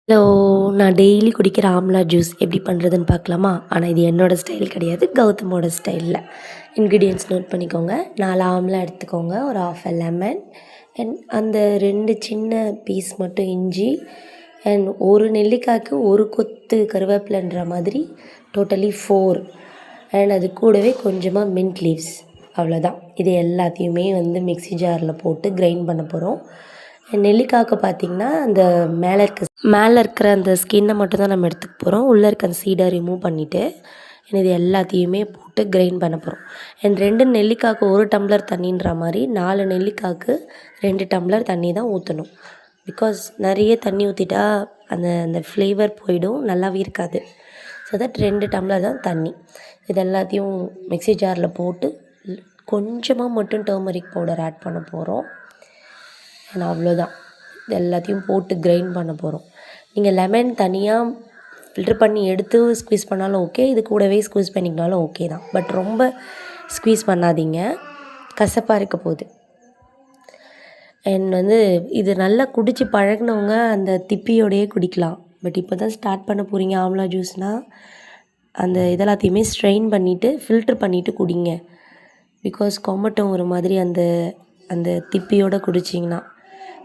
Hello! நான் daily குடிக்கிற amla juice எப்படி பண்ணுறதுன்னு பார்க்கலாமா? ஆனால் இது என்னோடய ஸ்டைல் கிடையாது. கௌதமோட ஸ்டைலில். இன்க்ரீடியன்ட்ஸ் நோட் பண்ணிக்கோங்க. 4 ஆம்லா எடுத்துக்கோங்க. ஒரு ஆஃப் லெமன் அண்ட் அந்த 2 சின்ன பீஸ் மட்டும் இஞ்சி அண்ட் ஒரு நெல்லிக்காய்க்கு ஒரு கொத்து கருவேப்பிலைன்ற மாதிரி டோட்டலி 4 அண்ட் அது கூடவே கொஞ்சமாக மின்ட் லீவ்ஸ் அவ்வளோதான். இது எல்லாத்தையுமே மிக்ஸி ஜாரில் போட்டு கிரைண்ட் பண்ண போகிறோம். நெல்லிக்காய்க்கு பார்த்திங்கன்னா அந்த மேலே இருக்கிற அந்த ஸ்கின்னை மட்டும் தான் நம்ம எடுத்துக்க போகிறோம். உள்ளே இருக்க அந்த சீடை ரிமூவ் பண்ணிவிட்டு இது எல்லாத்தையுமே போட்டு கிரைண்ட் பண்ண போகிறோம். அண்ட் 2 நெல்லிக்காய்க்கு 1 டம்ளர் தண்ணின்ற மாதிரி 4 நெல்லிக்காய்க்கு 2 டம்ளர் தண்ணி தான் ஊற்றணும். பிகாஸ் நிறைய தண்ணி ஊற்றிட்டா அந்த அந்த ஃப்ளேவர் போயிடும், நல்லாவே இருக்காது. ஸோ தட் 2 டம்ளர் தான் தண்ணி. இது எல்லாத்தையும் மிக்ஸி ஜாரில் போட்டு கொஞ்சமாக மட்டும் டர்மரிக் பவுடர் ஆட் பண்ண போகிறோம். அண்ட் அவ்வளோதான். இது எல்லாத்தையும் போட்டு கிரைண்ட் பண்ண போகிறோம். நீங்கள் லெமன் தனியாக ஃபில்ட்ரு பண்ணி எடுத்து ஸ்குவீஸ் பண்ணாலும் ஓகே, இது கூடவே ஸ்குவீஸ் பண்ணிக்கினாலும் ஓகே தான். பட் ரொம்ப ஸ்குவீஸ் பண்ணாதீங்க, கசப்பாக இருக்க போகுது. அண்ட் இது நல்லா குடித்து பழகினவங்க அந்த திப்பியோடையே குடிக்கலாம். பட் இப்போ தான் ஸ்டார்ட் பண்ண போகிறீங்க ஆம்லா ஜூஸ்னால் அந்த இதெல்லாத்தையுமே ஸ்ட்ரெயின் பண்ணிவிட்டு ஃபில்ட்ரு பண்ணிவிட்டு குடிங்க. பிகாஸ் கொமட்டும் ஒரு மாதிரி அந்த அந்த திப்பியோடு குடிச்சிங்கன்னா.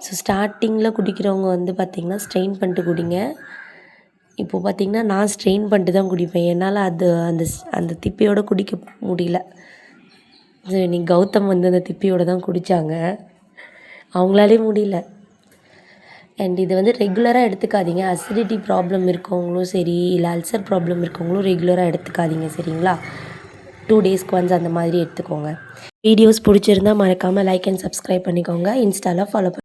ஸோ ஸ்டார்டிங்கில் குடிக்கிறவங்க பார்த்திங்கன்னா ஸ்ட்ரெயின் பண்ணிட்டு குடிங்க. இப்போது பார்த்திங்கன்னா நான் ஸ்ட்ரெயின் பண்ணிட்டு தான் குடிப்பேன். என்னால் அது அந்த அந்த திப்பியோடு குடிக்க முடியல. ஸோ இன்னைக்கு கௌதம் அந்த திப்பியோடு தான் குடித்தாங்க, அவங்களாலே முடியல. அண்ட் இது ரெகுலராக எடுத்துக்காதீங்க. அசிடிட்டி ப்ராப்ளம் இருக்கவங்களும் சரி, இல்லை அல்சர் ப்ராப்ளம் இருக்கவங்களும் ரெகுலராக எடுத்துக்காதீங்க, சரிங்களா? 2 டேஸ்க்கு ஒன்ஸ் அந்த மாதிரி எடுத்துக்கோங்க. வீடியோஸ் பிடிச்சிருந்தால் மறக்காமல் லைக் அண்ட் சப்ஸ்கிரைப் பண்ணிக்கோங்க. இன்ஸ்டாவில் ஃபாலோ